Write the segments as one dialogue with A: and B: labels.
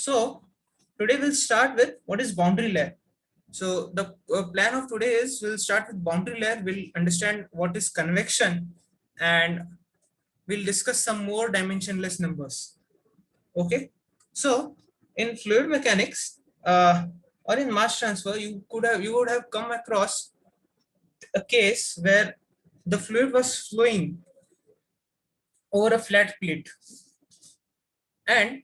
A: So today we'll start with what is boundary layer. So the plan of today is we'll start with boundary layer. We'll understand what is convection, and we'll discuss some more dimensionless numbers. Okay. So in fluid mechanics or in mass transfer, you would have come across a case where the fluid was flowing over a flat plate, and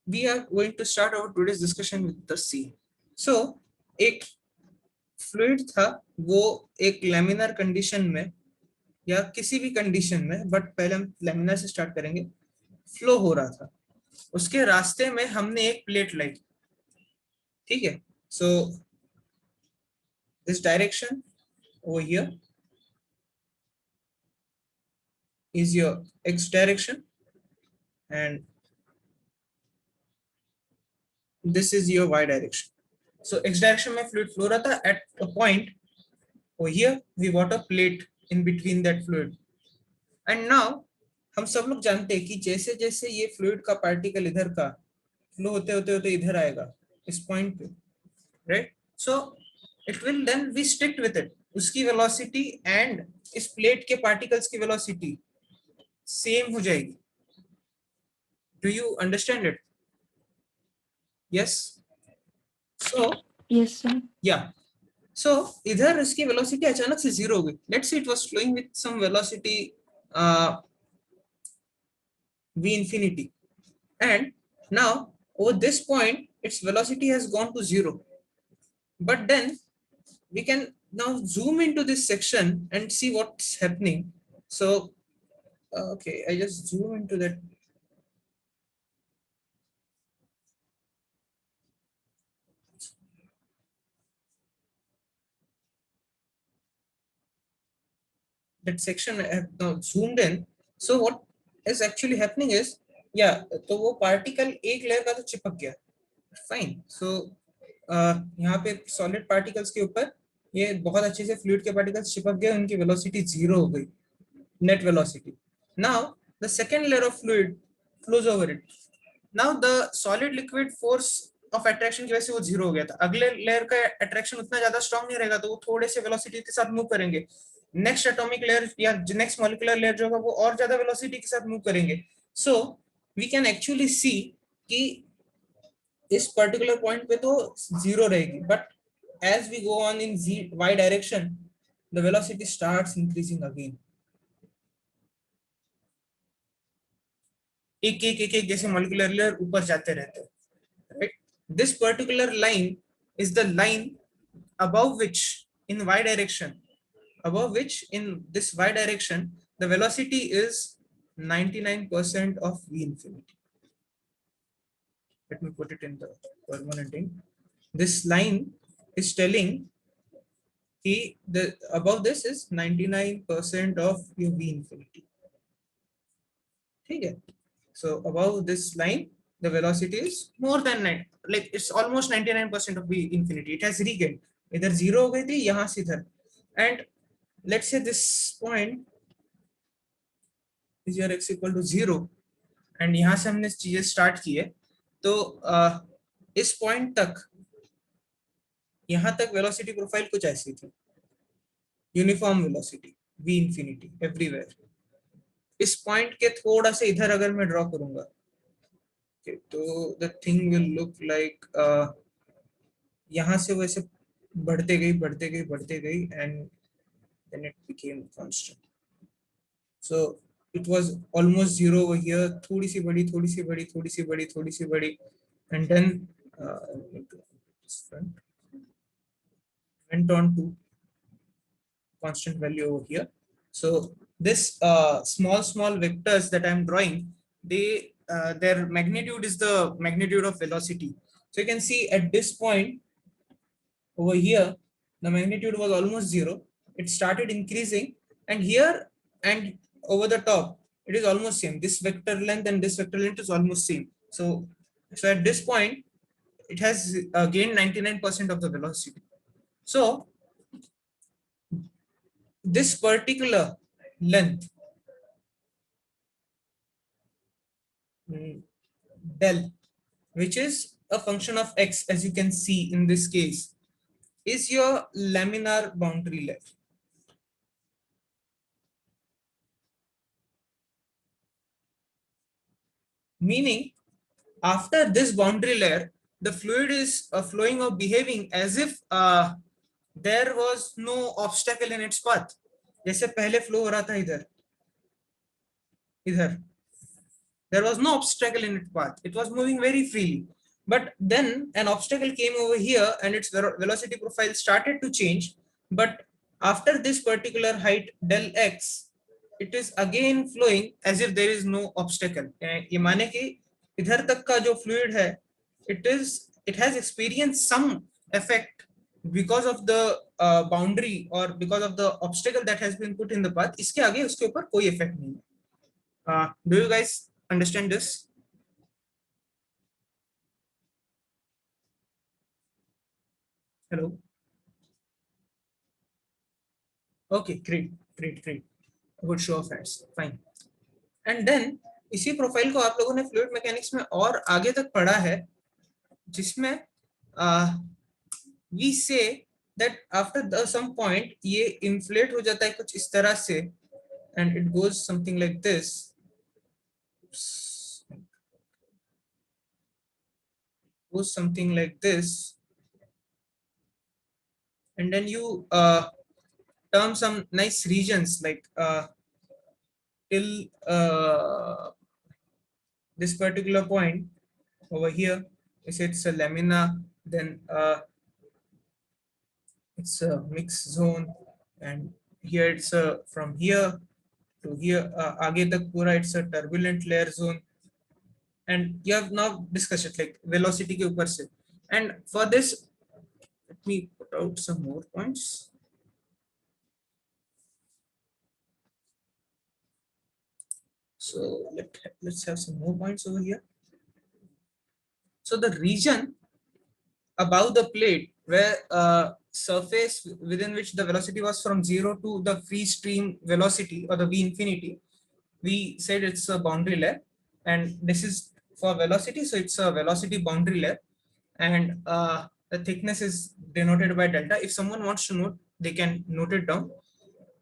A: we are going to start our today's discussion with the sea. So एक fluid था, वो एक laminar condition में या किसी भी condition में, but पहले हम लैमिनर से स्टार्ट करेंगे, फ्लो हो रहा था। उसके रास्ते में हमने एक प्लेट लाई, ठीक है। So this direction over here is your x direction and this is your y direction. So x direction में fluid flow रहा था, at a point over here we got a plate in between that fluid, and now हम सब लोग जानते हैं कि जैसे जैसे ये फ्लूइड का पार्टिकल इधर का फ्लो होते होते होते इधर आएगा इस पॉइंट पे, right. So it will then be strict with it, उसकी वेलोसिटी एंड इस प्लेट के पार्टिकल्स की वेलोसिटी सेम हो जाएगी। Do you understand it? Yes. So
B: Yes, sir.
A: या सो इधर इसकी वेलोसिटी अचानक से जीरो हो गई। Let's say it was flowing with some velocity v infinity, and now over this point its velocity has gone to zero, but then we can now zoom into this section and see what's happening. So okay, I just zoom into that. That section I have now zoomed in. So what is actually happening is, yeah, तो वो particle एक layer का तो चिपक गया, fine. So यहाँ पे solid particles के ऊपर ये बहुत अच्छे से fluid के particles चिपक गए, उनकी velocity zero हो गई, net velocity. Now the second layer of fluid flows over it. Now the solid liquid force of attraction की वजह से वो जीरो हो गया था। अगले लेयर का अट्रैक्शन उतना ज्यादा स्ट्रांग नहीं रहेगा, तो वो थोड़े से वेलोसिटी के साथ मूव करेंगे। नेक्स्ट एटॉमिक लेयर या नेक्स्ट मॉलिक्यूलर लेयर जो होगा वो और ज्यादा वेलोसिटी के साथ मूव करेंगे। So we can actually see कि इस पर्टिकुलर पॉइंट पे तो जीरो रहेगी, but as we go on in y direction the velocity starts increasing again. एक एक एक एक जैसे मॉलिक्यूलर लेयर ऊपर जाते रहते हैं, right? This particular line is the line above which in y direction, above which in this y direction the velocity is 99% of v infinity. Let me put it in the permanent ink. This line is telling the above this is 99% of your v infinity. Okay, so above this line the velocity is more than 9, like it's almost 99% of v infinity. It has regained, इधर zero हो गई थी, यहाँ से इधर, and let's say this point is your x equal to 0, and यहाँ से हमने चीजें स्टार्ट की है, तो इस पॉइंट तक यहाँ तक वेलोसिटी प्रोफाइल कुछ ऐसी थी, uniform velocity v infinity everywhere. इस पॉइंट के थोड़ा से इधर अगर मैं ड्रॉ करूंगा, तो the thing will look like यहाँ से वैसे बढ़ते गई and then it became constant. So it was almost zero over here, थोड़ी सी बड़ी, and then went on to constant value over here. So this small vectors that I am drawing, they their magnitude is the magnitude of velocity. So you can see at this point over here the magnitude was almost zero, it started increasing, and here and over the top it is almost same. This vector length and this vector length is almost same. So at this point it has gained 99% of the velocity. So this particular length del, which is a function of x, as you can see in this case, is your laminar boundary layer. Meaning, after this boundary layer, the fluid is flowing or behaving as if there was no obstacle in its path. जैसे पहले flow हो रहा था इधर इधर there was no obstacle in its path. It was moving very freely. But then an obstacle came over here and its velocity profile started to change. But after this particular height del x, it is again flowing as if there is no obstacle. ये माने कि इधर तक का जो fluid है, it has experienced some effect because of the boundary or because of the obstacle that has been put in the path. इसके आगे उसके ऊपर कोई effect नहीं है. Do you guys understand this? Hello. Okay, great. Good show of hands. Fine. And then इसी profile को आप लोगों ने फ्लूइड मैकेनिक्स में और आगे तक पढ़ा है, जिसमें we say that after some point ये inflate हो जाता है कुछ इस तरह से, and it goes something like this. Goes something like this, and then you term some nice regions like till this particular point over here. It's a lamina, then it's a mixed zone, and here it's a from here to here आगे तक पूरा it's a turbulent layer zone, and you have now discussed it like velocity के ऊपर से. And for this, let me put out some more points. So let's have some more points over here. So the region above the plate where surface within which the velocity was from 0 to the free stream velocity or the v infinity, we said it's a boundary layer, and this is for velocity, so it's a velocity boundary layer, and the thickness is denoted by delta. If someone wants to note, they can note it down,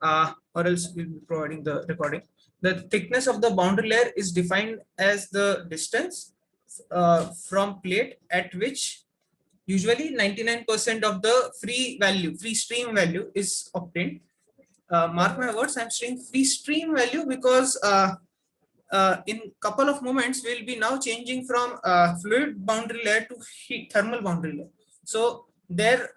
A: or else we'll be providing the recording. The thickness of the boundary layer is defined as the distance from plate at which usually 99% of the free stream value is obtained. Mark my words, I'm saying free stream value because in couple of moments we'll be now changing from fluid boundary layer to thermal boundary layer. So there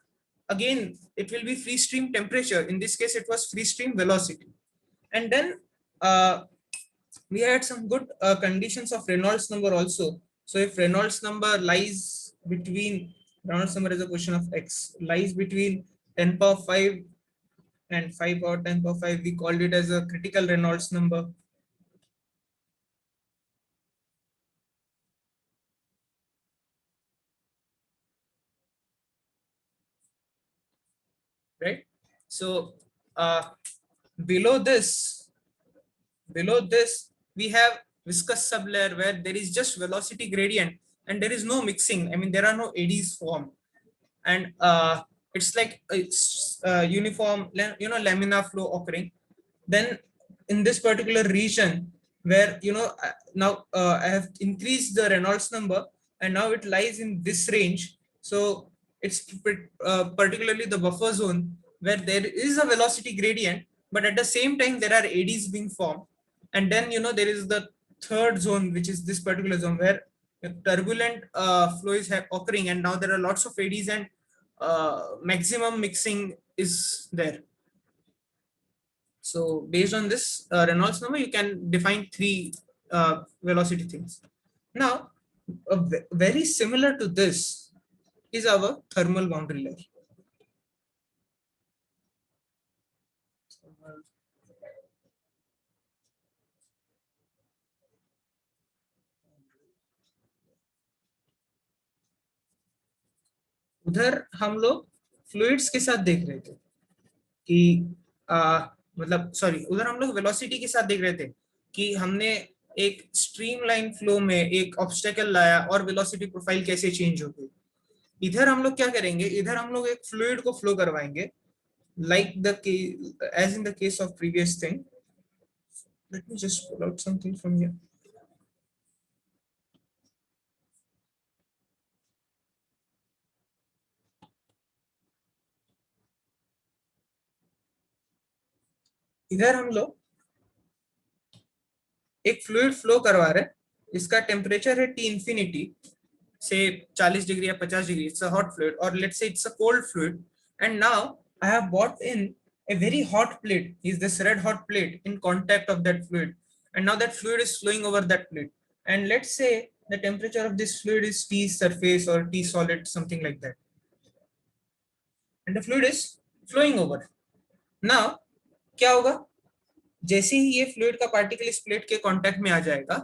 A: again it will be free stream temperature. In this case it was free stream velocity. And then we had some good conditions of Reynolds number also. So if Reynolds number lies between, Reynolds number is a question of x, lies between 10 power 5 and 5 power 10 power 5, we called it as a critical Reynolds number. Right? So below this we have viscous sublayer where there is just velocity gradient and there is no mixing. I mean, there are no eddies formed, and it's like uniform, laminar flow occurring. Then in this particular region where now I have increased the Reynolds number and now it lies in this range, so it's particularly the buffer zone where there is a velocity gradient, but at the same time there are eddies being formed. And then there is the third zone, which is this particular zone where turbulent flow is occurring, and now there are lots of eddies and maximum mixing is there. So based on this Reynolds number, you can define three velocity things. Now, very similar to this is our thermal boundary layer. उधर हम लोग fluids के साथ देख रहे थे कि मतलब सॉरी, उधर हम लोग वेलोसिटी के साथ देख रहे थे कि हमने एक स्ट्रीमलाइन फ्लो में एक ऑब्स्टेकल लाया और वेलोसिटी प्रोफाइल कैसे चेंज हो गई। इधर हम लोग क्या करेंगे, इधर हम लोग एक फ्लूइड को फ्लो करवाएंगे, like the as in the case of previous thing. Let me just pull out something from here. इधर हम लोग एक फ्लूइड फ्लो करवा रहे हैं, इसका टेम्परेचर है टी इंफिनिटी से 40 डिग्री या 50 degree, it's a hot fluid, और let's say it's a cold fluid, and now I have brought in a very hot plate, is this red hot plate in contact of that fluid, and now that fluid is flowing over that plate, and let's say the temperature of this fluid is T surface or T solid, something like that, and the fluid is flowing over. Now क्या होगा, जैसे ही ये fluid का particle इस plate के contact में आ जाएगा,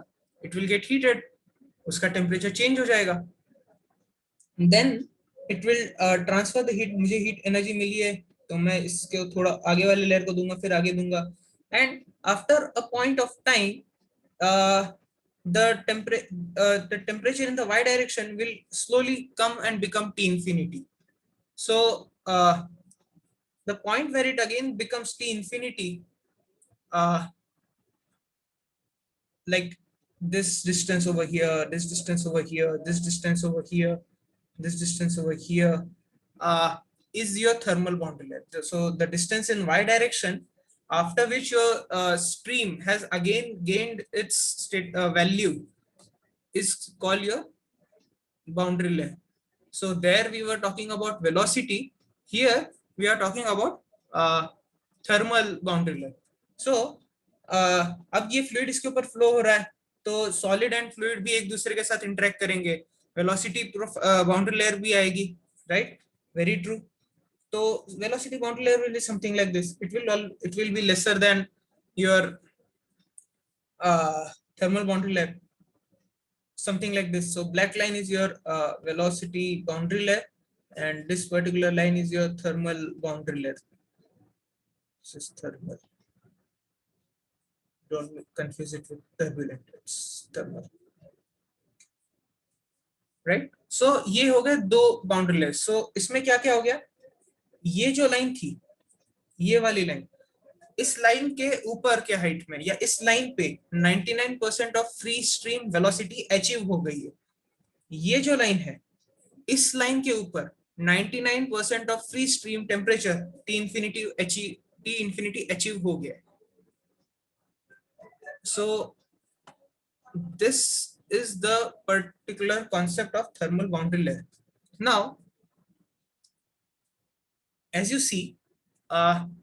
A: इट विल गेट हीटेड, उसका टेम्परेचर चेंज हो जाएगा, then it will transfer the heat, मुझे हीट एनर्जी मिली है तो मैं इसके थोड़ा आगे वाले लेयर को दूंगा, फिर आगे दूंगा, and after a point of time the temperature in the y direction will slowly come and become T infinity. So the point where it again becomes T infinity, like this distance over here, this distance over here, this distance over here, this distance over here, is your thermal boundary layer. So the distance in y direction, after which your stream has again gained its state value, is called your boundary layer. So there we were talking about velocity. Here we are talking about thermal boundary layer. So अब ये fluid इसके ऊपर flow हो रहा है, तो solid and fluid भी एक दूसरे के साथ इंटरेक्ट करेंगे, वेलोसिटी बाउंड्री लेयर भी आएगी, राइट, वेरी ट्रू. तो velocity boundary layer will be something like this, it will be lesser than your thermal boundary layer, something like this. So black line is your velocity boundary layer, and this particular line is your thermal boundary layer. This is thermal. Don't confuse it with turbulent. It's thermal. Right. So ये हो गए दो boundary layer. सो इसमें क्या क्या हो गया, ये जो लाइन थी, ये वाली लाइन, इस लाइन के ऊपर के हाइट में या इस लाइन पे 99% of free stream velocity achieve हो गई है. ये जो लाइन है, इस लाइन के ऊपर 99% of free stream temperature T infinity achieve हो गया. So this is the particular concept of thermal boundary layer. Now, as you see,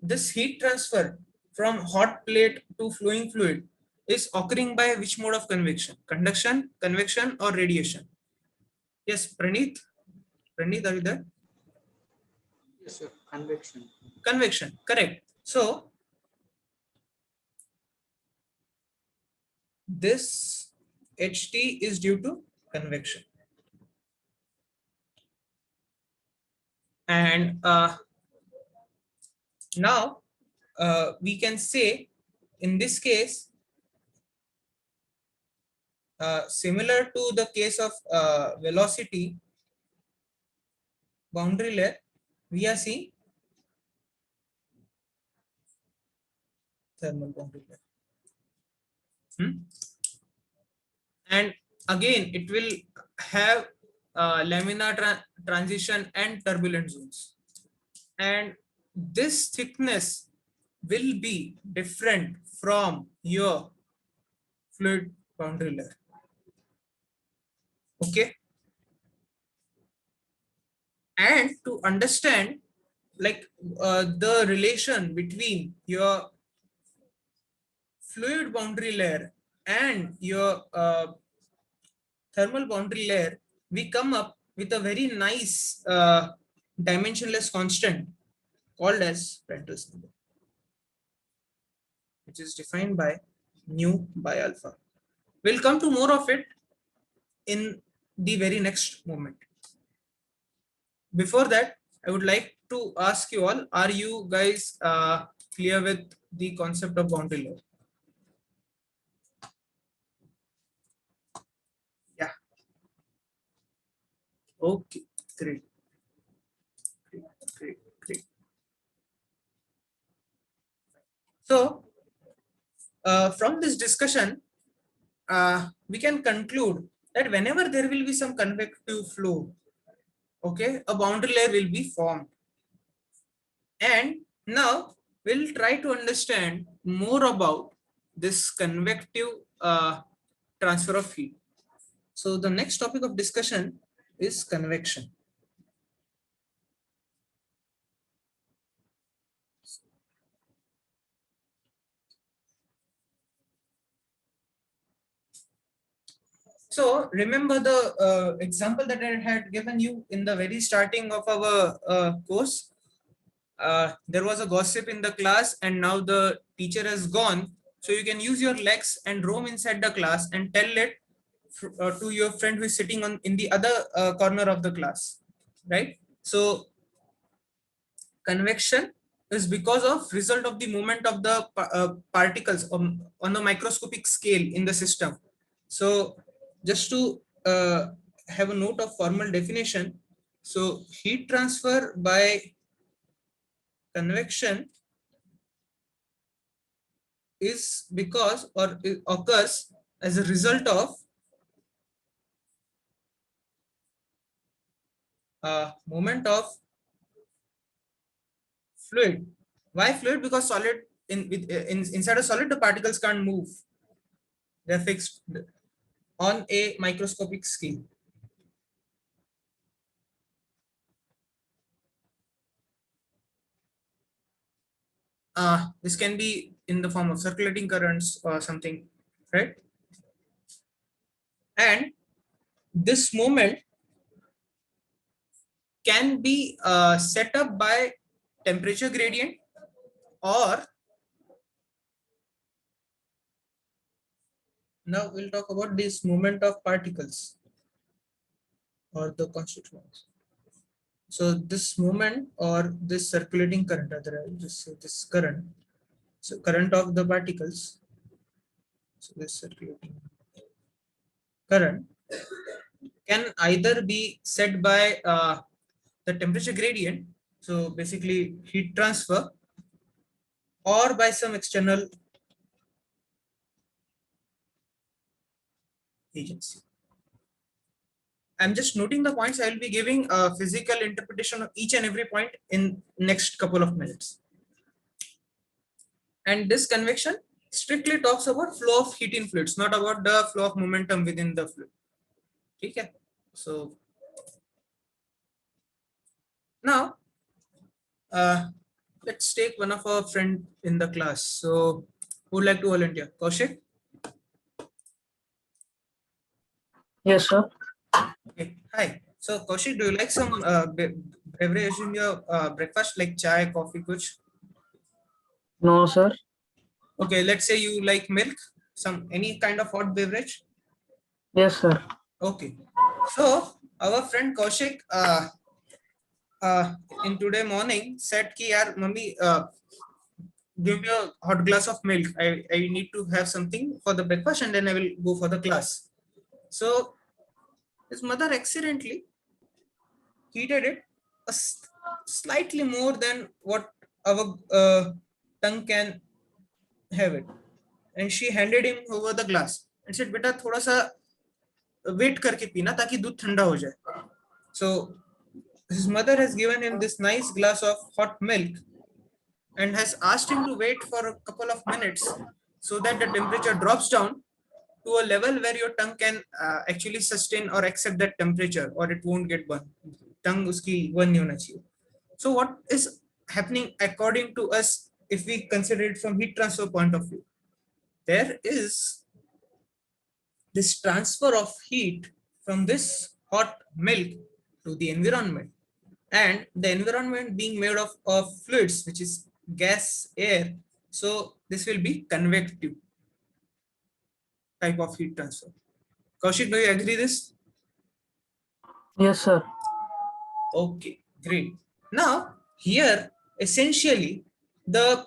A: this heat transfer from hot plate to flowing fluid is occurring by which mode of convection? Conduction, convection, or radiation? Yes, Praneeth. Praneeth, are you there?
B: Yes, sir. Convection.
A: Convection, correct. So this HT is due to convection, and now we can say in this case, similar to the case of velocity boundary layer, we are seeing thermal boundary layer. And again, it will have laminar transition and turbulent zones. And this thickness will be different from your fluid boundary layer. Okay. And to understand like the relation between your fluid boundary layer and your thermal boundary layer, we come up with a very nice dimensionless constant called as Prandtl number, which is defined by nu by alpha. We'll come to more of it in the very next moment. Before that, I would like to ask you all, are you guys clear with the concept of boundary layer? Okay, great. Great. So from this discussion, we can conclude that whenever there will be some convective flow, okay, a boundary layer will be formed. And now we'll try to understand more about this convective transfer of heat. So the next topic of discussion is convection. So remember the example that I had given you in the very starting of our course. There was a gossip in the class and now the teacher has gone. So you can use your legs and roam inside the class and tell it to your friend who is sitting on in the other corner of the class, right? So convection is because of result of the movement of the particles on the microscopic scale in the system. So just to have a note of formal definition, so heat transfer by convection is because or it occurs as a result of movement of fluid. Why fluid? Because solid inside a solid the particles can't move. They're fixed on a microscopic scale. This can be in the form of circulating currents or something, right? And this movement can be set up by temperature gradient, or now we'll talk about this movement of particles or the constituents. So this movement or this circulating current, rather I'll just say this current, so current of the particles, so this circulating current can either be set by the temperature gradient, so basically heat transfer, or by some external agency. I'm just noting the points. I will be giving a physical interpretation of each and every point in next couple of minutes. And this convection strictly talks about flow of heat in fluids, not about the flow of momentum within the fluid. Okay. So now let's take one of our friend in the class. So who would like to volunteer? Kaushik?
C: Yes, sir.
A: Okay. Hi. So Kaushik, do you like some beverage in your breakfast, like chai, coffee, kuch?
C: No, sir.
A: Okay, let's say you like milk, some any kind of hot beverage.
C: Yes, sir.
A: Okay. So our friend Kaushik in today morning said ki yaar mummy give me a hot glass of milk. I need to have something for the breakfast and then I will go for the class. So his mother accidentally heated it slightly more than what our tongue can have it, and she handed him over the glass and said beta thoda sa wait करके पीना ताकि दूध ठंडा हो जाए. So his mother has given him this nice glass of hot milk and has asked him to wait for a couple of minutes so that the temperature drops down to a level where your tongue can actually sustain or accept that temperature, or it won't get burned. Tongue uski burn nahi hona chahiye. So what is happening according to us if we consider it from heat transfer point of view? There is this transfer of heat from this hot milk to the environment, and the environment being made of fluids, which is gas, air. So this will be convective type of heat transfer. Kaushik, do you agree this?
C: Yes, sir.
A: Okay, great. Now here essentially the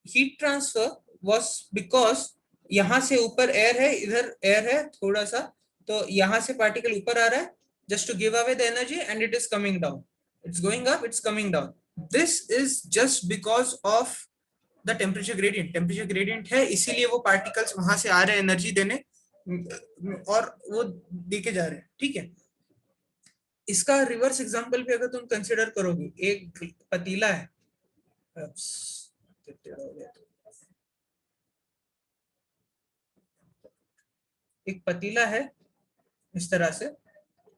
A: heat transfer was because यहाँ से ऊपर air है, इधर air है थोड़ा सा तो यहाँ से पार्टिकल ऊपर आ रहा है just to give away the energy and it is coming down. It's going up, it's coming down. This is just because of the temperature gradient. Temperature gradient है, इसीलिए वो particles वहां से आ रहे हैं एनर्जी देने और वो देके जा रहे हैं. ठीक है. इसका रिवर्स एग्जांपल भी अगर तुम कंसिडर करोगे, एक पतीला है, एक पतीला है इस तरह से,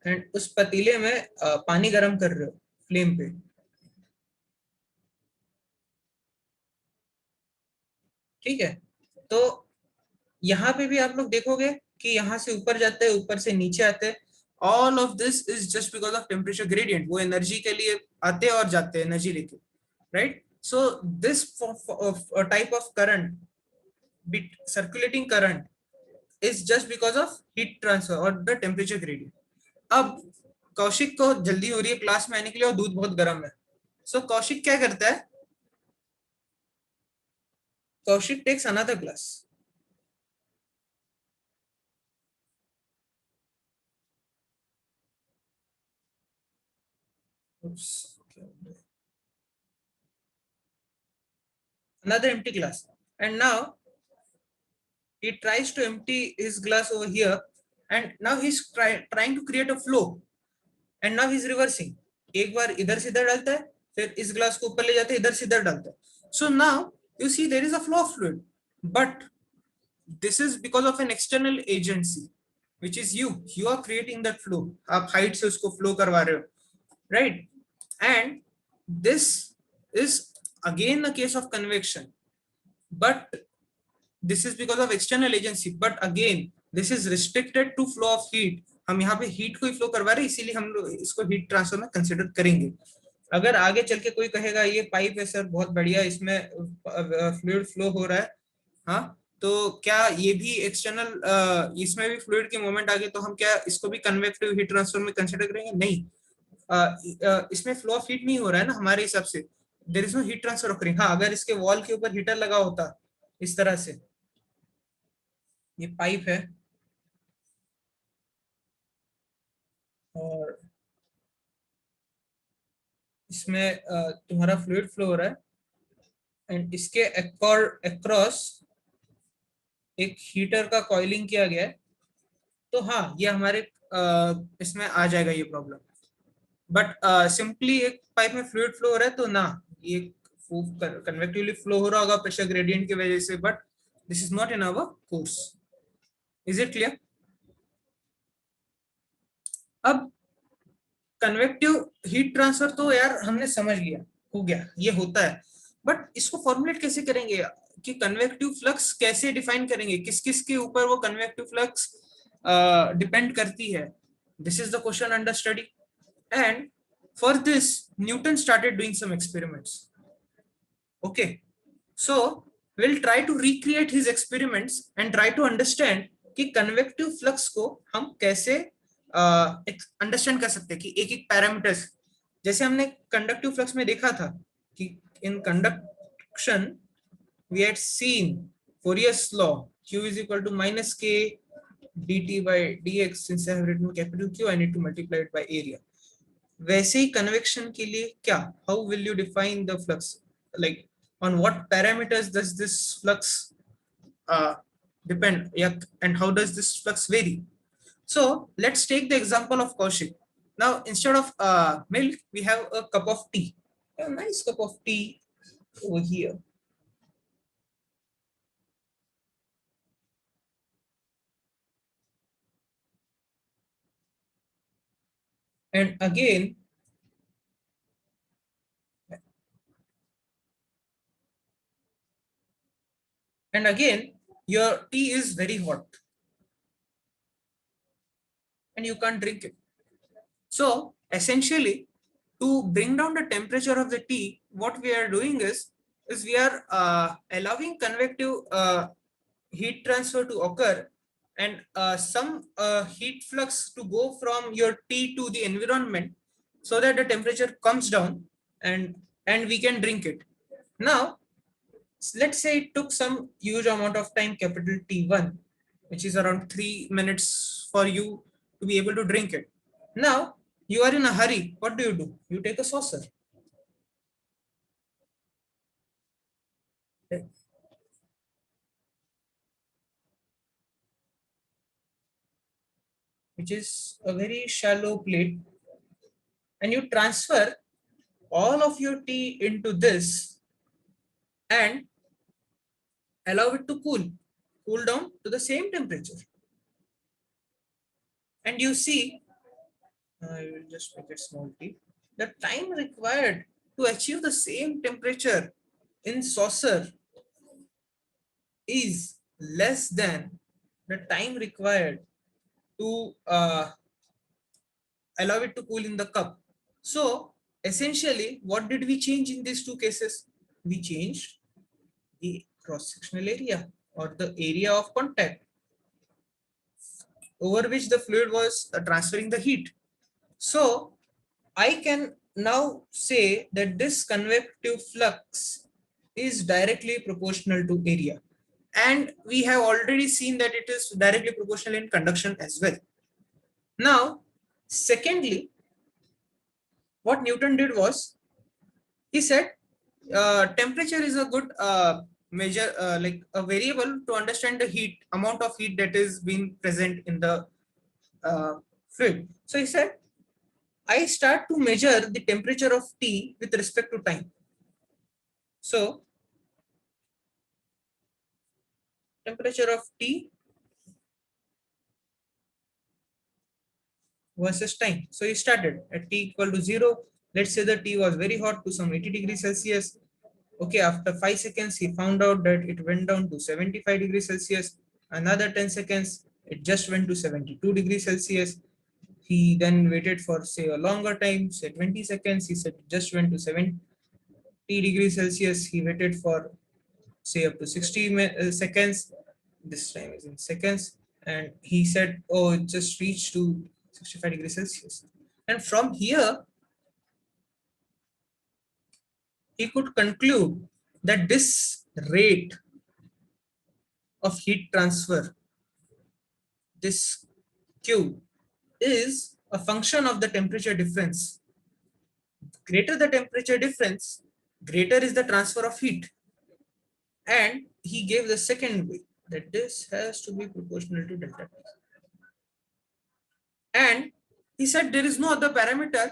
A: एंड उस पतीले में पानी गर्म कर रहे हो फ्लेम पे. ठीक है. तो यहाँ पे भी आप लोग देखोगे कि यहाँ से ऊपर जाते हैं, ऊपर से नीचे आते हैं. All of this is just because of temperature gradient. वो एनर्जी के लिए आते हैं और जाते हैं एनर्जी लेके, right. So this type of current, circulating current, is just because of heat transfer or the temperature gradient. अब कौशिक को जल्दी हो रही है क्लास में आने के लिए और दूध बहुत गर्म है. सो कौशिक क्या करता है? Kaushik takes another glass. Another empty glass, and now he tries to empty his glass over here, and now he's trying to create a flow, and now he's reversing. एक बार इधर से इधर डालता है, फिर इस ग्लास को ऊपर ले जाते हैं, इधर से इधर डालता है. So now you see there is a flow of fluid, but this is because of an external agency, which is you. You are creating that flow. आप height से उसको flow करवा रहे हो, right? And this is again a case of convection, but this is because of external agency. But again, this is restricted to flow of heat. हम यहाँ पे heat को ही फ्लो करवा रहे हैं, इसीलिए हम लोग इसको हीट ट्रांसफर में कंसिडर करेंगे. अगर आगे चल के कोई कहेगा ये पाइप है सर बहुत बढ़िया, इसमें फ्लूइड फ्लो हो रहा है, हाँ, तो क्या ये भी एक्सटर्नल, इसमें भी फ्लूइड के मोमेंट आ गए, तो हम क्या इसको भी कन्वेक्टिव हीट ट्रांसफर में कंसिडर करेंगे? नहीं. इसमें फ्लो ऑफ हीट नहीं हो रहा है ना हमारे हिसाब से. There is no heat transfer occurring. हाँ, अगर इसके वॉल के ऊपर हीटर लगा होता इस तरह से, ये पाइप है और इसमें तुम्हारा फ्लूइड फ्लो हो रहा है, एंड इसके अक्रॉस एक हीटर का कॉइलिंग किया गया है, तो हाँ ये हमारे इसमें आ जाएगा ये प्रॉब्लम. बट सिंपली एक पाइप में फ्लूइड फ्लो हो रहा है तो ना, ये कन्वेक्टिवली फ्लो हो रहा होगा प्रेशर ग्रेडियंट की वजह से, but this is not in our course. Is it clear? अब कन्वेक्टिव हीट ट्रांसफर तो यार हमने समझ लिया, हो गया, ये होता है. बट इसको फॉर्मुलेट कैसे करेंगे कि कन्वेक्टिव फ्लक्स कैसे डिफाइन करेंगे, किस किस के ऊपर वो कन्वेक्टिव फ्लक्स डिपेंड करती है? This is the question under study. And for this Newton started doing some experiments. Okay, so we'll try to recreate his experiments and try to understand कि कन्वेक्टिव फ्लक्स को हम कैसे understand कर सकते हैं कि एक एक पैरामीटर्स, जैसे हमने कंडक्टिव फ्लक्स में देखा था कि in conduction we had seen Fourier's law, q is equal to minus k dt by dx. Since I have written capital Q, I need to multiply it by area. वैसे ही convection के लिए क्या, how will you define the flux, like on what parameters does this flux depend, and how does this flux vary? So let's take the example of Kaushik. Now instead of milk, we have a cup of tea, a nice cup of tea over here. And again, your tea is very hot and you can't drink it. So essentially, to bring down the temperature of the tea, what we are doing is we are allowing convective heat transfer to occur, and some heat flux to go from your tea to the environment, so that the temperature comes down and we can drink it. Now let's say it took some huge amount of time, capital T1, which is around 3 minutes for you to be able to drink it. Now you are in a hurry. What do? You take a saucer. Which is a very shallow plate, and you transfer all of your tea into this and allow it to cool down to the same temperature. And you see, I will just make it small tea. The time required to achieve the same temperature in saucer is less than the time required to allow it to cool in the cup. So essentially, what did we change in these two cases? We changed the cross-sectional area or the area of contact over which the fluid was transferring the heat. So I can now say that this convective flux is directly proportional to area. And we have already seen that it is directly proportional in conduction as well. Now, secondly, what Newton did was, he said temperature is a good measure, like a variable to understand the heat, amount of heat that is being present in the fluid. So he said, I start to measure the temperature of tea with respect to time. So temperature of tea versus time. So he started at t equal to 0. Let's say the tea was very hot to some 80 degrees Celsius. Okay, after 5 seconds, he found out that it went down to 75 degrees Celsius. Another 10 seconds, it just went to 72 degrees Celsius. He then waited for, say, a longer time, say 20 seconds. He said it just went to 70 degrees Celsius. He waited for, say, up to 60 seconds. This time is in seconds. And he said, oh, it just reached to 65 degrees Celsius. And from here, he could conclude that this rate of heat transfer, this Q, is a function of the temperature difference. Greater the temperature difference, greater is the transfer of heat. And he gave the second way, that this has to be proportional to delta T. And he said there is no other parameter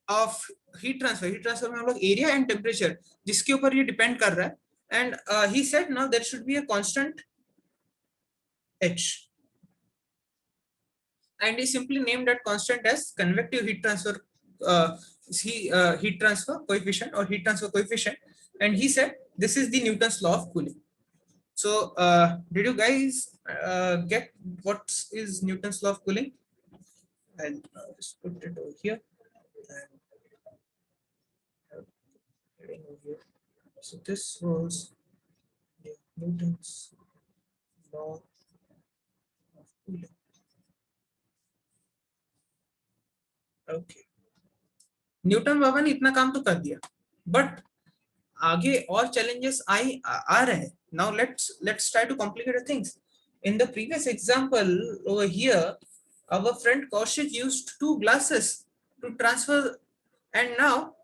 A: of heat transfer. Heat transfer में हम लोग area and temperature जिसके ऊपर ये depend कर रहा है. And he said now there should be a constant H. And he simply named that constant as convective heat transfer heat transfer coefficient or heat transfer coefficient. And he said this is the Newton's law of cooling. So did you guys get what is Newton's law of cooling? I'll just put it over here. And over here. So this was Newton's law of cooling. Okay. Newton बाबा ने इतना काम तो कर दिया, but आगे और challenges आ रहे हैं. Now let's try to complicate things. In the previous example over here, our friend Kaushik used 2 glasses to transfer, and now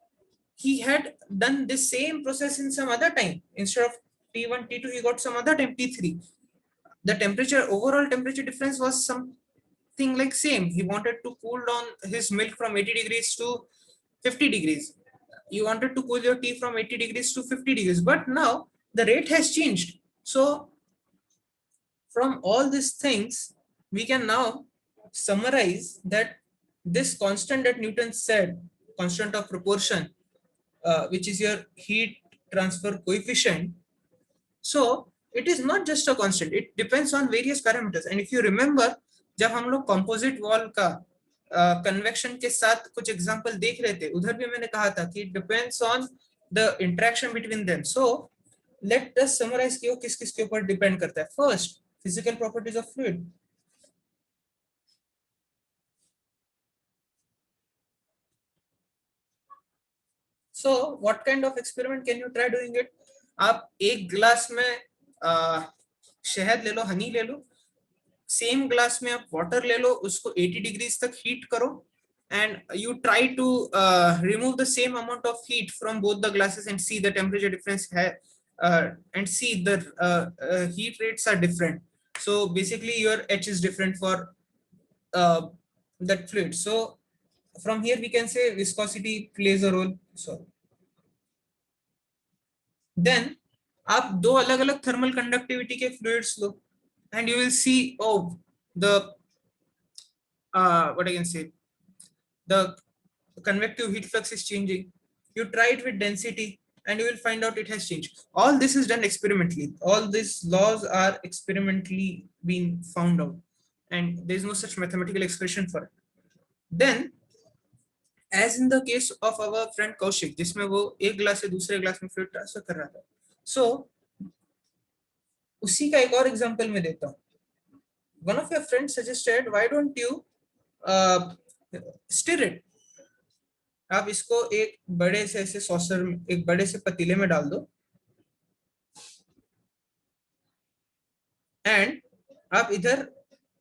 A: he had done the same process in some other time. Instead of T1, T2, he got some other time, T3. The overall temperature difference was something like same. He wanted to cool down his milk from 80 degrees to 50 degrees. You wanted to cool your tea from 80 degrees to 50 degrees, but now the rate has changed. So from all these things, we can now summarize that this constant that Newton said, constant of proportion, which is your heat transfer coefficient. So it is not just a constant, it depends on various parameters. And if you remember, जब हम लोग composite wall का convection के साथ कुछ example देख रहे थे, उधर भी मैंने कहा था कि it depends on the interaction between them. So let us summarize कि वो किस किस के ऊपर depend करता है. First, physical properties of fluid. So what kind of experiment can you try doing it? आप एक ग्लास में शहद ले लो, हनी ले लो, सेम ग्लास में आप वाटर ले लो, उसको 80 डिग्रीज तक हीट करो, and you try to remove the same amount of heat from both the glasses and see the temperature difference and see the heat rates are different. So basically your H is different for that fluid. So from here we can say viscosity plays a role. So then आप दो अलग अलग thermal conductivity के fluids low and you will see, oh, the what I can say, the convective heat flux is changing. You try it with density and you will find out it has changed. All this is done experimentally. All these laws are experimentally being found out, and there is no such mathematical expression for it. Then as in the case of our friend Kaushik, जिसमें वो एक glass से दूसरे glass में fluid transfer कर रहा था, so उसी का एक और एग्जांपल मैं देता हूँ. One of your friends suggested, why don't you stir it? आप इसको एक बड़े से ऐसे सॉसर, एक बड़े से पतीले में डाल दो एंड आप इधर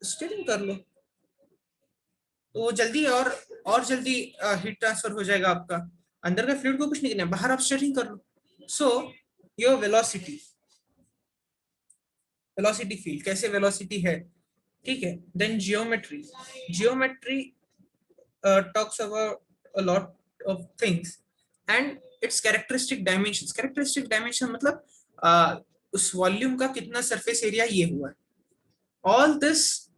A: स्टीरिंग कर लो, तो वो जल्दी और जल्दी हीट ट्रांसफर हो जाएगा आपका. अंदर का फ्लूइड को कुछ नहीं करना है, बाहर आप स्टीरिंग कर लो. सो योर वेलोसिटी फील्ड, कैसे वेलोसिटी है, ठीक है. Then geometry talks about a lot of things and its characteristic dimension मतलब उस वॉल्यूम का कितना सरफेस एरिया ये हुआ है. all this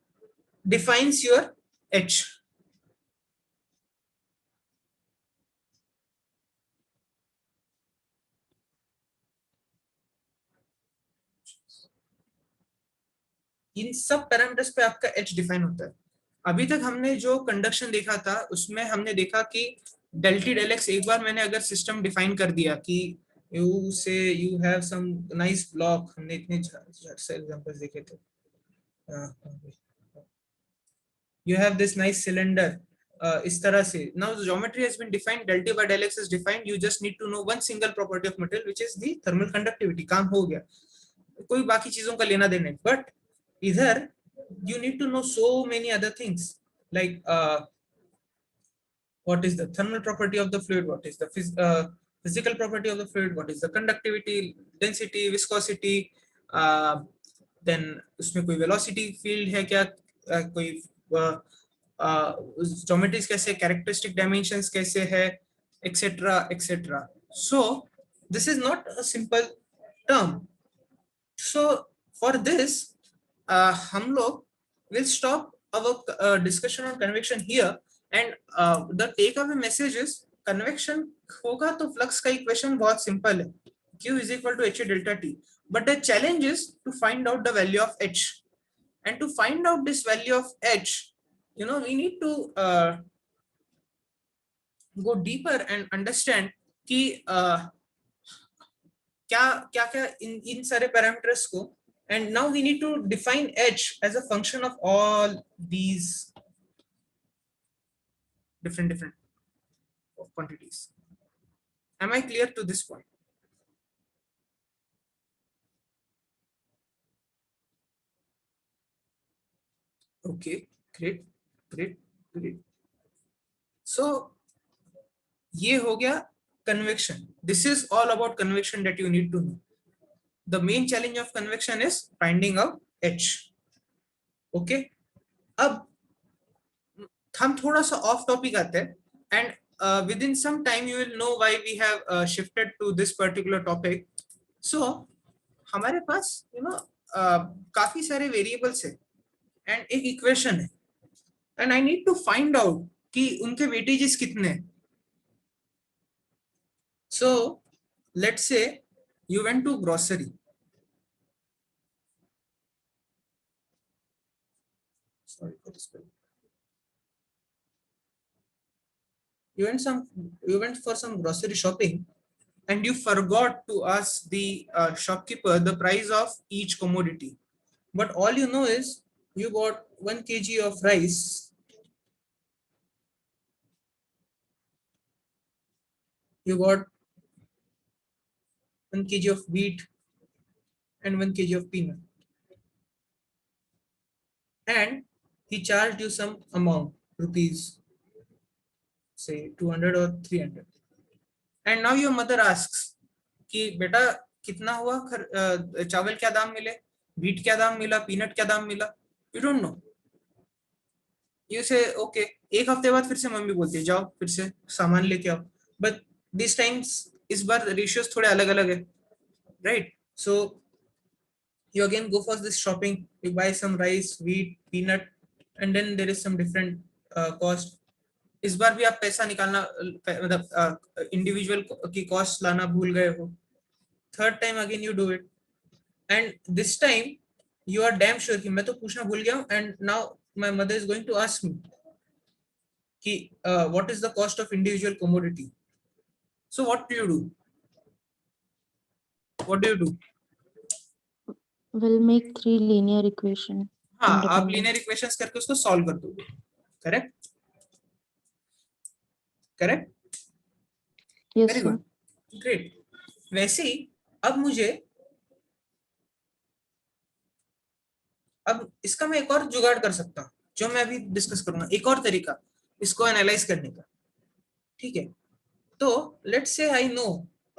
A: defines your H. इन सब पैरामीटर्स पे आपका H डिफाइन होता है. अभी तक हमने जो कंडक्शन देखा था उसमें हमने देखा कि del T del X, एक बार मैंने अगर सिस्टम डिफाइन कर दिया कि you say you have some nice block, हमने इतने झट से एग्जांपल्स देखे थे. You have this nice cylinder, इस तरह से. Now the geometry has been defined, del T by del X is defined. You just need to know one single property of material which is the thermal conductivity. काम हो गया, कोई बाकी चीजों का लेना देना. बट इधर you need to know so many other things like what is the thermal property of the fluid, what is the physical property of the fluid, what is the conductivity, density, viscosity, then उसमें कोई velocity field है क्या, कोई geometries कैसे, characteristic dimensions कैसे है, etc. So this is not a simple term. So for this हम लोग will stop our discussion on convection here, and the takeaway message is convection होगा तो flux का equation बहुत simple है, Q is equal to H delta T. But the challenge is to find out the value of H, and to find out this value of H, you know, we need to go deeper and understand कि क्या इन सारे parameters को. And now we need to define H as a function of all these different quantities. Am I clear to this point? Okay, great. So ये हो गया convection. This is all about convection that you need to know. The main challenge of convection is finding out H. Okay, अब हम थोड़ा सा off topic आते हैं, and within some time you will know why we have shifted to this particular topic. So हमारे पास काफी सारे variables है and एक equation है, and I need to find out कि उनके weightages कितने हैं. So let's say you went to grocery. Sorry for this. You went for some grocery shopping, and you forgot to ask the shopkeeper the price of each commodity. But all you know is you got 1 kg of rice, you got 1 kg of wheat, and 1 kg of peanut. and he charged you some amount, rupees, say 200 or 300, and now your mother asks कि बेटा कितना हुआ चावल क्या दाम मिले, wheat क्या दाम मिला, peanut क्या दाम मिला, you don't know. You say okay, एक हफ्ते बाद फिर से मम्मी बोलती है जाओ फिर से सामान लेके आओ, but these times इस बार ratios थोड़े अलग अलग है, right? So you again go for this shopping, you buy some rice, wheat, peanut, and then there is some different cost. इस बार भी आप पैसा निकालना मतलब इंडिविजुअल की कॉस्ट लाना भूल गए हो, third time again you do it, and this time you are damn sure कि मैं तो पूछना भूल गया हूँ, and now my mother is going to ask me कि what is the cost of individual commodity. So what do you do? What do you do?
D: We'll make 3 linear equation.
A: हाँ, आप
D: independent.
A: linear equations करके उसको solve कर दोगे, correct? Correct?
D: Yes,
A: Very
D: sir.
A: good, great. वैसे ही अब मुझे अब इसका मैं एक और जुगाड़ कर सकता हूँ जो मैं अभी डिस्कस करूंगा, एक और तरीका इसको एनालाइज करने का, ठीक है? तो let's say I know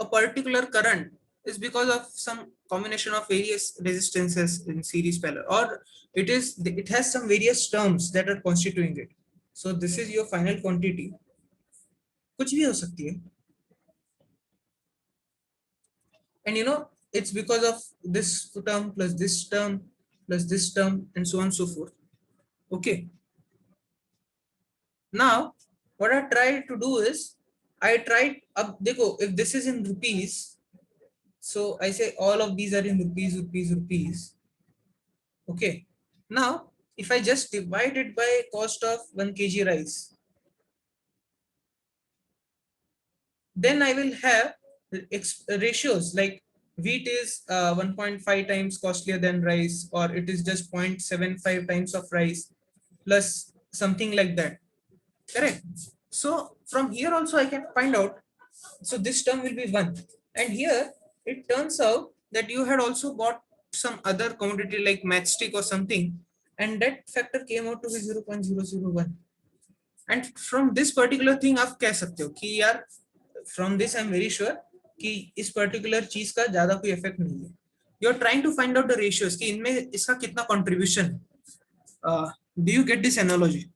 A: a particular current is because of some combination of various resistances in series parallel, or it has some various terms that are constituting it. So this is your final quantity, कुछ भी हो सकती है, and you know it's because of this term plus this term plus this term and so on and so forth. Okay, now what I try to do is I tried अब देखो if this is in rupees, so I say all of these are in rupees, rupees, rupees. Okay, now if I just divide it by cost of 1 kg rice, then I will have ratios like wheat is 1.5 times costlier than rice, or it is just 0.75 times of rice plus something like that, correct? So from here also I can find out, so this term will be 1, and here it turns out that you had also bought some other commodity like matchstick or something, and that factor came out to be 0.001, and from this particular thing आप कह सकते हो कि यार from this I'm very sure कि इस particular चीज का ज्यादा कोई effect नहीं है. You're trying to find out the ratios कि इनमें इसका कितना contribution. Do you get this analogy?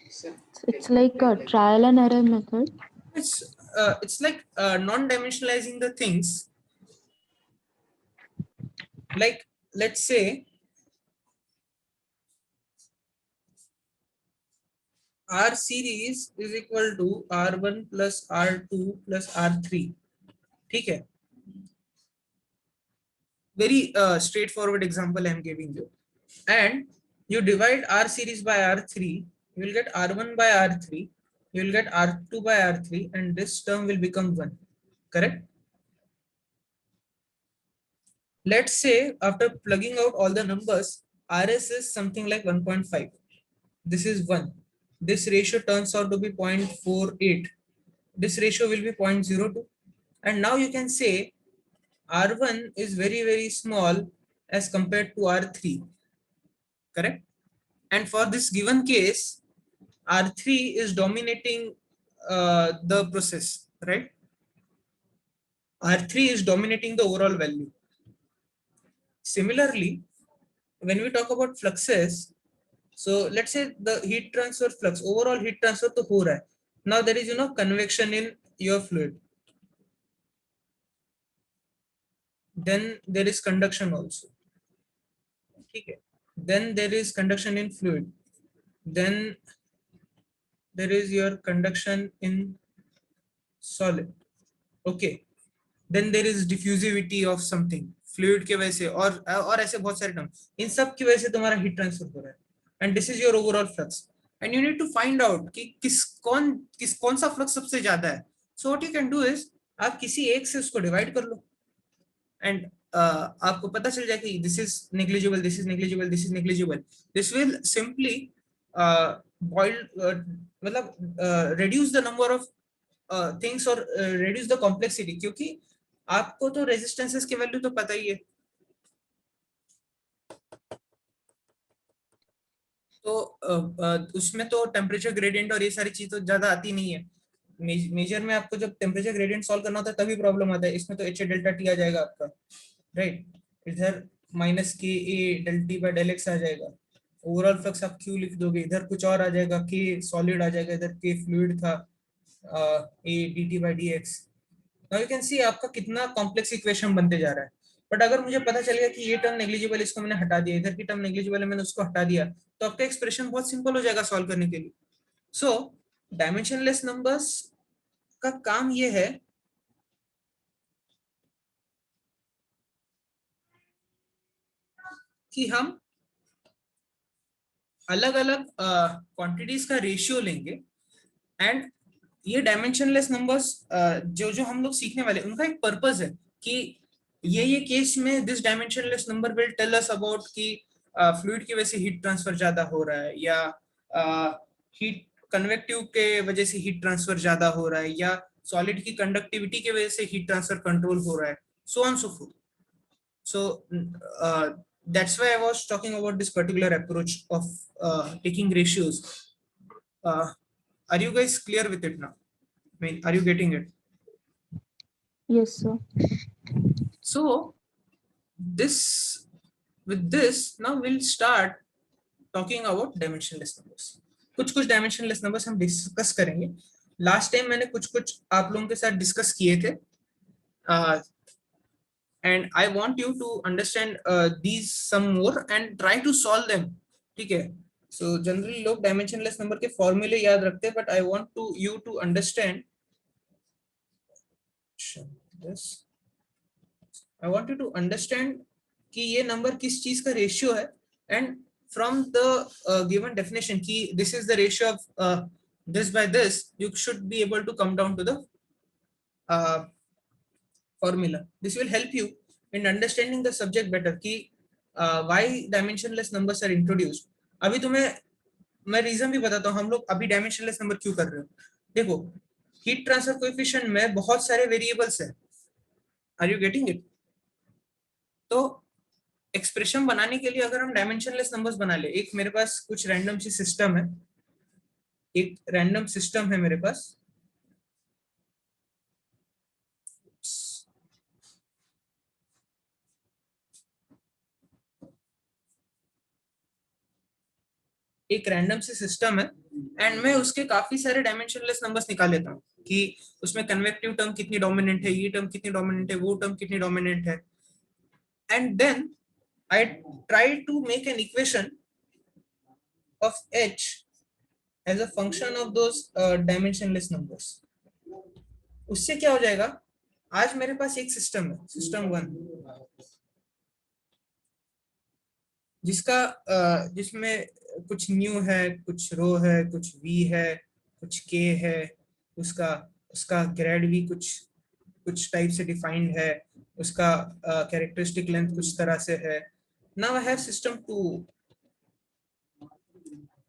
B: Sir,
D: It's like a trial and error method.
A: It's like non-dimensionalizing the things. Like let's say R series is equal to R1 plus R2 plus R3. ठीक है? Very straightforward example I'm giving you. And you divide R series by R3, you will get R1 by R3, you will get R2 by R3, and this term will become 1. Correct? Let's say after plugging out all the numbers, RS is something like 1.5. This is 1. This ratio turns out to be 0.48. This ratio will be 0.02. And now you can say R1 is very, very small as compared to R3. Correct? And for this given case, R3 is dominating the process, right? R3 is dominating the overall value. Similarly, when we talk about fluxes, so let's say the heat transfer flux, overall heat transfer to ho raha hai. Now there is convection in your fluid. Then there is conduction also. Okay. Then there is conduction in fluid. Then there is your conduction in solid. Okay. Then there is diffusivity of something. Fluid के वजह से और ऐसे बहुत सारे term, इन सब की वजह से तुम्हारा हीट ट्रांसफर हो रहा है. And this is your overall flux. And you need to find out कि कौन सा फ्लक्स सबसे ज्यादा है. So what you can do is आप किसी एक से उसको डिवाइड कर लो, and आपको पता चल जाए कि this is negligible, this is negligible, this is negligible. This will simply मतलब reduce the number of things और reduce the complexity, क्योंकि आपको तो रेजिस्टेंसेस की वैल्यू तो पता ही है, तो उसमें तो टेम्परेचर ग्रेडियंट और ये सारी चीज तो ज्यादा आती नहीं है। मेजर में आपको जब टेम्परेचर ग्रेडियंट सॉल्व करना होता है तभी प्रॉब्लम आता है। इसमें तो एच डेल्टा टी आ जाएगा आपका, राइट। इधर minus k A del T by del x आ जाएगा। ओवरऑल फ्लक्स आप क्यू लिख दोगे, इधर कुछ और आ जाएगा, के सॉलिड आ जाएगा, इधर के फ्लूइड था, A D T by D x. Now you can see आपका कितना कॉम्प्लेक्स इक्वेशन बनते जा रहा है। बट अगर मुझे पता चलेगा कि ये टर्म नेग्लिजिबल, इसको मैंने हटा दिया, इधर की टर्म नेग्लिजिबल है, मैंने उसको हटा दिया, तो आपका एक्सप्रेशन बहुत सिंपल हो जाएगा सॉल्व करने के लिए। सो डायमेंशनलेस नंबर्स का काम ये है कि हम अलग अलग क्वांटिटीज का रेशियो लेंगे, एंड ये डायमेंशनलेस नंबर्स जो जो हम लोग सीखने वाले उनका एक पर्पस है कि ये केस में this dimensionless number will tell us about कि फ्लूइड की वजह से हीट ट्रांसफर ज्यादा हो रहा है, या हीट कन्वेक्टिव के वजह से हीट ट्रांसफर ज्यादा हो रहा है, या सॉलिड की कंडक्टिविटी की वजह से हीट ट्रांसफर कंट्रोल हो रहा है, so on so fourth. So that's why I was talking about this particular approach of taking ratios. Are you guys clear with it now? I mean, are you getting it?
D: Yes, sir.
A: So this, with this, now we'll start talking about dimensionless numbers. कुछ dimensionless numbers हम discuss करेंगे। Last time मैंने कुछ आप लोगों के साथ discuss किए थे, and I want you to understand these some more and try to solve them, ठीक है। So generally लोग dimensionless number के फॉर्मूले याद रखते हैं, but I want to you to understand this, I want you to understand कि ये नंबर किस चीज का रेशियो है, and from the given definition कि this is the ratio of this by this, you should be able to come down to the formula. This will help you in understanding the subject better कि why dimensionless numbers are introduced. अभी तुम्हें मैं reason भी बताता हूँ हम लोग अभी डायमेंशनलेस नंबर क्यों कर रहे हो। देखो, हीट ट्रांसफर कोएफिशिएंट में बहुत सारे वेरिएबल्स हैं, आर यू गेटिंग इट। तो एक्सप्रेशन बनाने के लिए अगर हम डायमेंशनलेस नंबर्स बना ले, एक मेरे पास कुछ रैंडम सी सिस्टम है, एक रैंडम सिस्टम है मेरे पास, एक रैंडम सी सिस्टम है, एंड मैं उसके काफी सारे डायमेंशनलेस नंबर्स निकाल लेता हूँ कि उसमें कन्वेक्टिव टर्म कितनी डोमिनेंट है, ये टर्म कितनी डोमिनेंट है, वो टर्म कितनी डोमिनेंट है, and then I try to make an equation of h as a function of those dimensionless numbers. उससे क्या हो जाएगा, आज मेरे पास एक सिस्टम है, सिस्टम 1, जिसमें कुछ न्यू है, कुछ रो है, कुछ वी है, कुछ के है, उसका उसका ग्रेड भी कुछ टाइप से डिफाइंड है, उसका कैरेक्टरिस्टिक लेंथ कुछ तरह से है। नाउ आई हैव सिस्टम 2,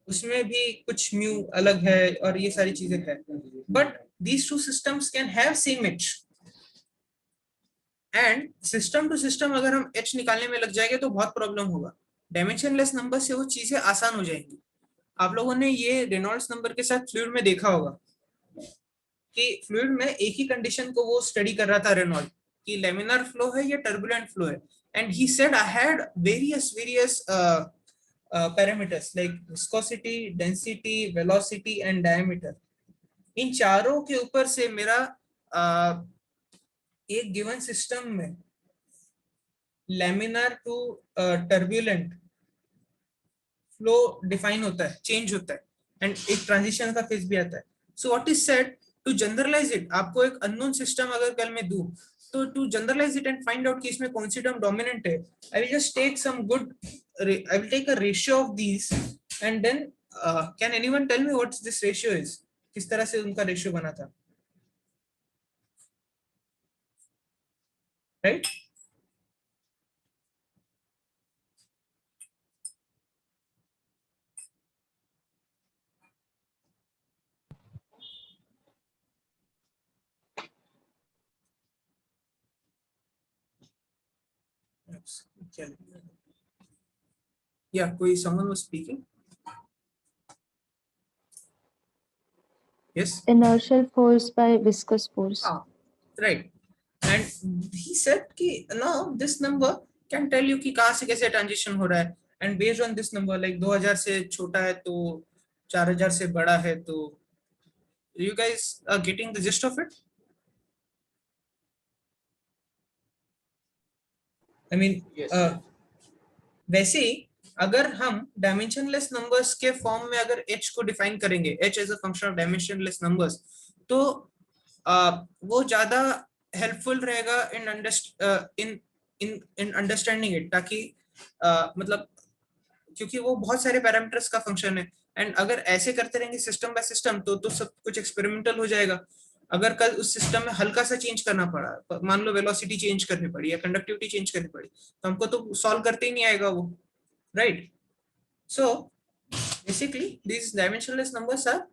A: उसमें भी कुछ म्यू अलग है और ये सारी चीजें है, but these two systems can have same H, and system to system अगर हम एच निकालने में लग जाएंगे तो बहुत प्रॉब्लम होगा। डायमेंशनलेस नंबर से वो चीजें आसान हो जाएंगी। आप लोगों ने ये रेनॉल्ड्स नंबर के साथ फ्लूइड में देखा होगा कि फ्लूइड में एक ही कंडीशन को वो स्टडी कर रहा था रेनॉल्ड, कि लेमिनार फ्लो है या टर्बुलेंट फ्लो है, and he said I had various parameters like viscosity, density, velocity and diameter. इन चारों के ऊपर से मेरा एक गिवन सिस्टम में laminar to turbulent flow define होता है, चेंज होता है, एंड एक ट्रांजिशन का फेज भी आता है। So what is said to generalize it, आपको एक अननोन सिस्टम अगर कल मैं दूं, तो to generalize it and find out कि इसमें कौन सी टर्म डोमिनेंट है, I will just take some good, I will take a ratio of these, and then can anyone tell me what this ratio is, किस तरह से उनका ratio बना था, राइट? Yeah, कोई someone was speaking. Yes.
D: Inertial force by viscous force.
A: Right. And he said कि now this number can tell you कि कहाँ से कैसे ट्रांजिशन हो रहा है, and based on this number like 2000 से छोटा है तो 4000 से बड़ा है, तो you guys are getting the gist of it. I mean,
B: Yes.
A: वैसे ही अगर हम डायमेंशनलेस नंबर्स के फॉर्म में अगर h को डिफाइन करेंगे, h as a function of dimensionless numbers, तो वो ज्यादा हेल्पफुल रहेगा इन अंडरस्टैंडिंग इट, ताकि मतलब क्योंकि वो बहुत सारे पैरामीटर्स का फंक्शन है, एंड अगर ऐसे करते रहेंगे सिस्टम बाय सिस्टम तो सब कुछ एक्सपेरिमेंटल हो जाएगा. अगर कल उस सिस्टम में हल्का सा चेंज करना पड़ा, मान लो वेलोसिटी चेंज करनी पड़ी या कंडक्टिविटी चेंज करनी पड़ी, तो हमको तो सॉल्व करते ही नहीं आएगा वो, right. So basically these dimensionless numbers are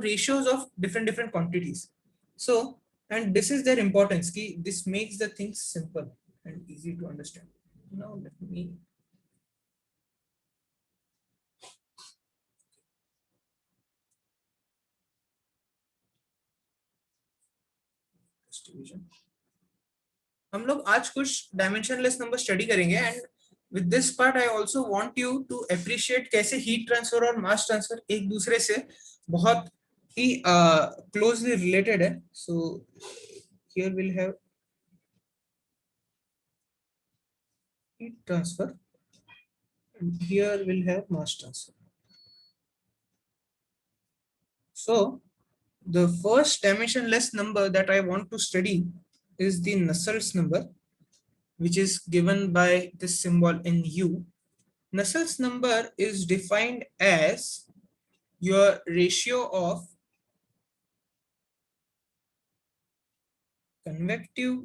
A: ratios of different quantities. So, and this is their importance ki this makes the things simple and easy to understand. Now let me division. हम लोग आज कुछ dimensionless number study करेंगे, and with this part I also want you to appreciate कैसे heat transfer और mass transfer एक दूसरे से बहुत ही क्लोजली रिलेटेड है. So here will have heat transfer and here we'll have mass transfer. So the first dimensionless number that I want to study is the Nusselt's number, which is given by this symbol Nu. Nusselt's number is defined as your ratio of convective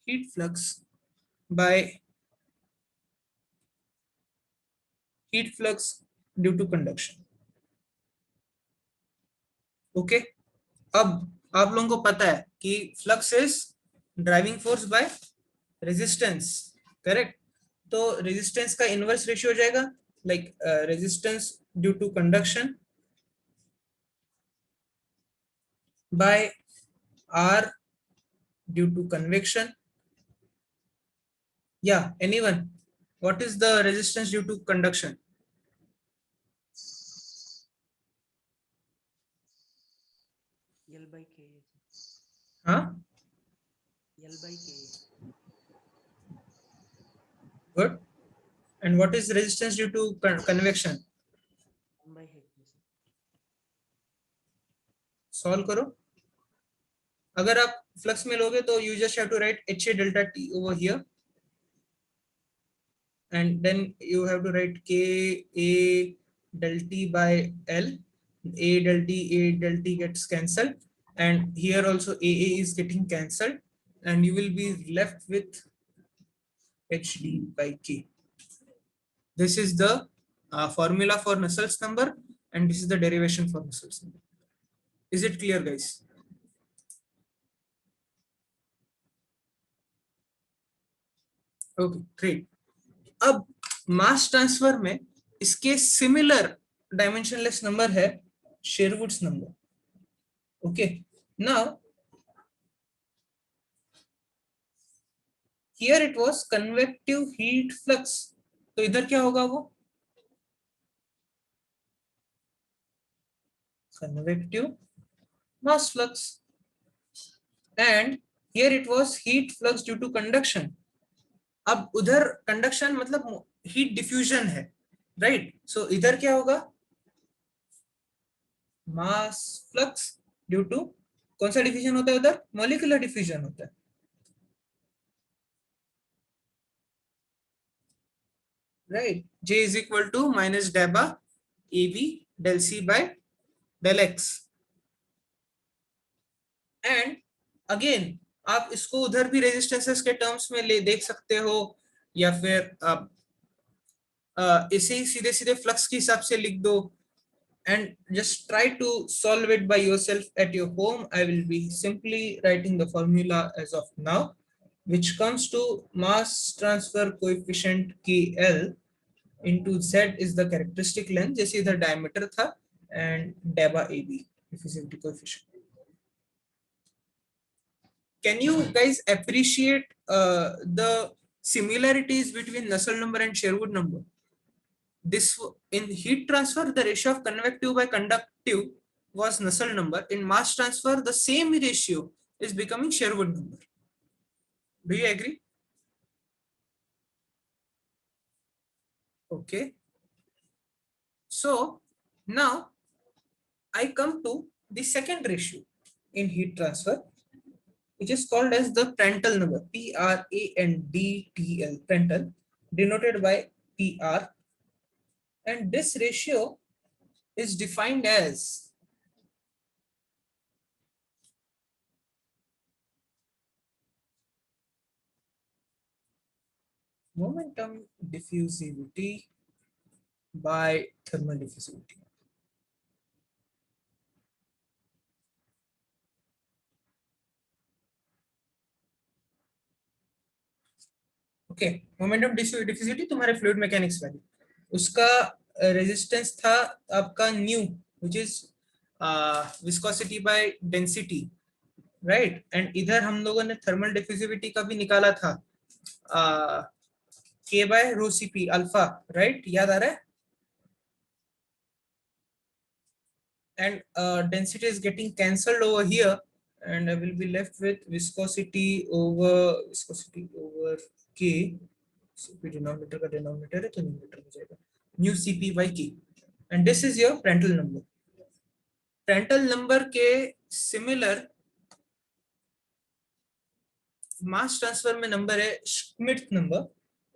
A: heat flux by heat flux due to conduction. Okay. अब आप लोगों को पता है कि flux is driving force by resistance, correct. तो resistance का inverse ratio हो जाएगा like resistance due to conduction by R due to convection. या anyone, what is the resistance due to conduction?
B: L by K.
A: हाँ,
B: L by K.
A: Good. And what is resistance due to convection?
B: 1 by H.
A: Solve करो. अगर आप flux में लोगे तो you just have to write HA delta T over here, and then you have to write K A del T by L. A del T gets cancelled, and here also AA is getting cancelled, and you will be left with HD by K. This is the formula for Nusselt's number, and this is the derivation for Nusselt's number. Is it clear, guys? Okay, great. अब mass transfer में इसके similar dimensionless number है Sherwood's number. Okay, now here it was convective heat flux, तो इधर क्या होगा? वो convective mass flux, and here it was heat flux due to conduction. अब उधर कंडक्शन मतलब हीट डिफ्यूजन है, राइट. सो इधर क्या होगा? मास फ्लक्स ड्यू टू कौन सा डिफ्यूजन होता है? उधर मॉलिक्यूलर डिफ्यूजन होता है, right. J is equal to minus delta AB del C by del X. And again आप इसको उधर भी रेजिस्टेंसेस के टर्म्स में ले देख सकते हो, या फिर आप इसे ही सीधे सीधे फ्लक्स के हिसाब से लिख दो, and just try to solve it by yourself at your home. I will be simply writing the formula as of now. which comes to mass transfer coefficient KL into Z is the characteristic length, जैसे इधर diameter था, and deba AB diffusivity coefficient. Can you guys appreciate the similarities between Nusselt number and Sherwood number? This in heat transfer, the ratio of convective by conductive was Nusselt number. In mass transfer, the same ratio is becoming Sherwood number. Do you agree? Okay. So now I come to the second ratio in heat transfer, which is called as the Prandtl number, Prandtl, Prandtl, denoted by PR. And this ratio is defined as momentum diffusivity by thermal diffusivity. Okay, momentum diffusivity तुम्हारे fluid mechanics वाली, उसका resistance था आपका new, which is viscosity by density, right? And इधर हम लोगों ने thermal diffusivity का भी निकाला था, के बाय रो सीपी अल्फा, राइट? याद आ रहा है? And density is getting cancelled over here, and I will be left with viscosity over K. CP denominator का denominator है तो numerator हो जाएगा mu Cp by K, and this is your Prandtl number. Prandtl number के similar mass transfer में number है Schmidt number,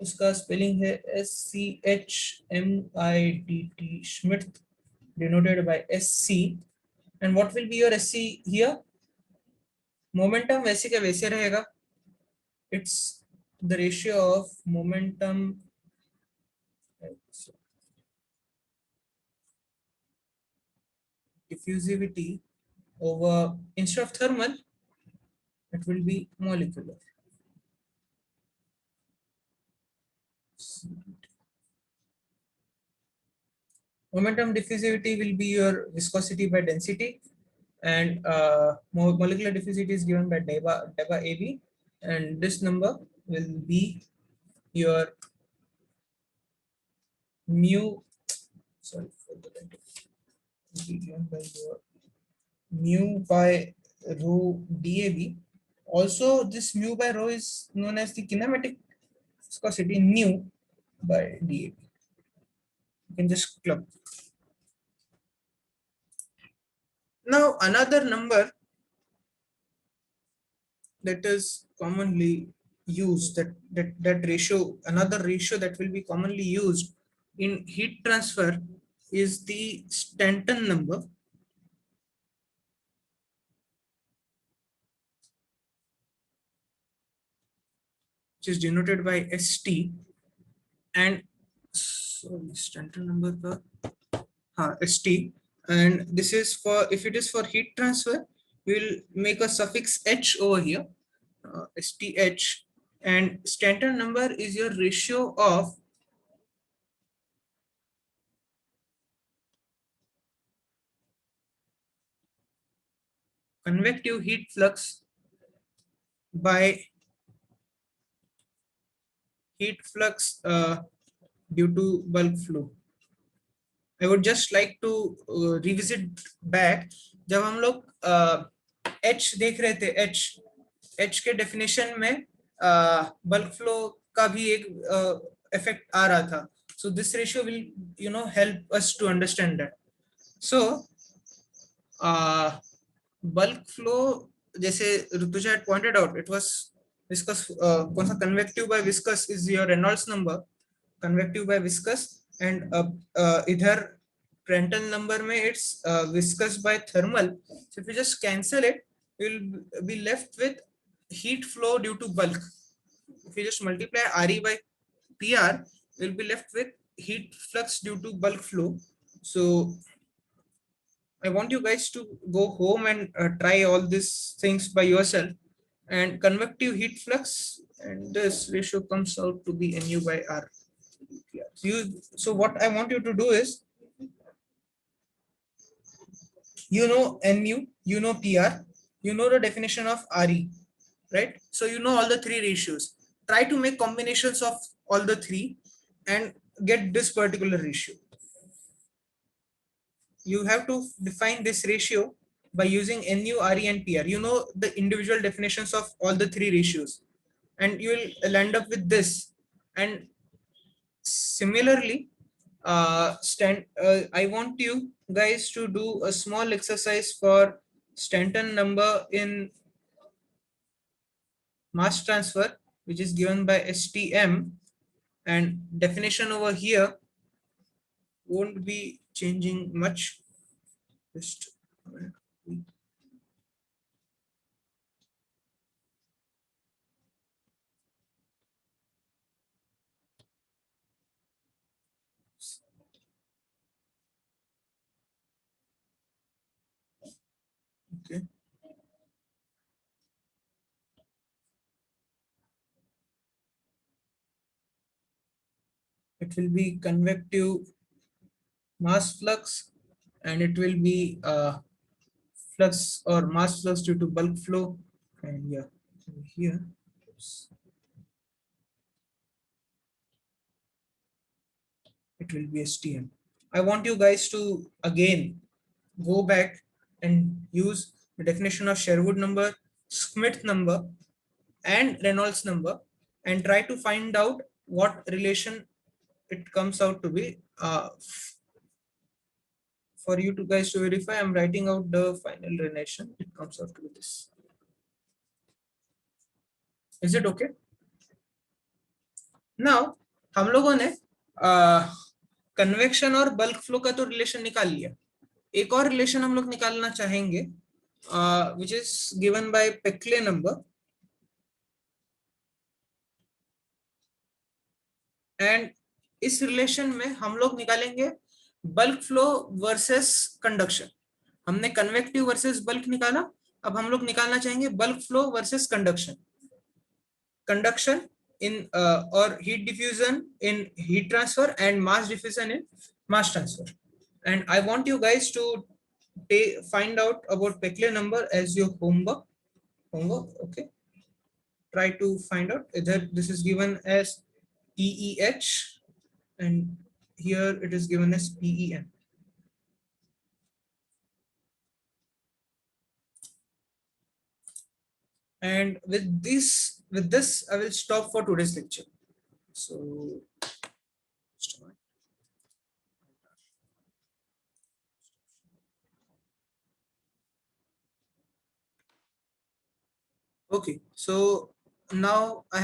A: उसका spelling है SCHMIDT, Schmidt, denoted by SC. And what will be your SC here? Momentum वैसे का वैसे रहेगा. It's the ratio of momentum diffusivity over, instead of thermal, it will be molecular. Momentum diffusivity will be your viscosity by density, and molecular diffusivity is given by deba AB, and this number will be your mu, sorry for the given by your mu by rho DAB. Also, this mu by rho is known as the kinematic viscosity nu by DAB. You can just club. Now, another number that is commonly used, that ratio, another ratio that will be commonly used in heat transfer is the Stanton number, which is denoted by ST, and sorry, Stanton number ST, and this is for, if it is for heat transfer, we will make a suffix H over here, STH, and Stanton number is your ratio of convective heat flux by heat flux due to bulk flow. I would just like to revisit back, जब हम लोग H देख रहे थे, H के definition में bulk flow का भी एक effect आ रहा था. So this ratio will, you know, help us to understand that. So bulk flow, जैसे Rutuja had pointed out, it was viscous, कौन सा convective by viscous is your Reynolds number, convective by viscous, and इधर Prandtl number में it's viscous by thermal. So if you just cancel it, you'll be left with heat flow due to bulk. If you just multiply RE by PR, you'll be left with heat flux due to bulk flow. So I want you guys to go home and try all these things by yourself, and convective heat flux, and this ratio comes out to be Nu by R. So what I want you to do is, you know Nu, you know PR, you know the definition of RE, right? So you know all the three ratios. Try to make combinations of all the three and get this particular ratio. You have to define this ratio by using Nu, RE, and PR. You know the individual definitions of all the three ratios, and you will land up with this. And similarly, I want you guys to do a small exercise for Stanton number in mass transfer, which is given by STM, and definition over here won't be changing much. Just okay. It will be convective mass flux, and it will be flux or mass flux due to bulk flow. And yeah, here it will be STM. I want you guys to again go back and use the definition of Sherwood number, Schmidt number, and Reynolds number, and try to find out what relation it comes out to be. For you to guys to verify, I'm writing out the final relation. It comes out to be this. Is it okay? Now हम लोगों ने convection और bulk flow का तो relation निकाल लिया. एक और रिलेशन हम लोग निकालना चाहेंगे, which is given by Peclet number, and इस रिलेशन में हम लोग निकालेंगे बल्क फ्लो वर्सेस कंडक्शन. हमने कन्वेक्टिव वर्सेस बल्क निकाला, अब हम लोग निकालना चाहेंगे bulk flow versus conduction. Conduction in or heat diffusion in heat transfer and mass diffusion in mass transfer. And I want you guys to find out about Peclet number as your homework. Okay, try to find out either this is given as EEH and here it is given as PEM. And with this I will stop for today's lecture. So okay, so now I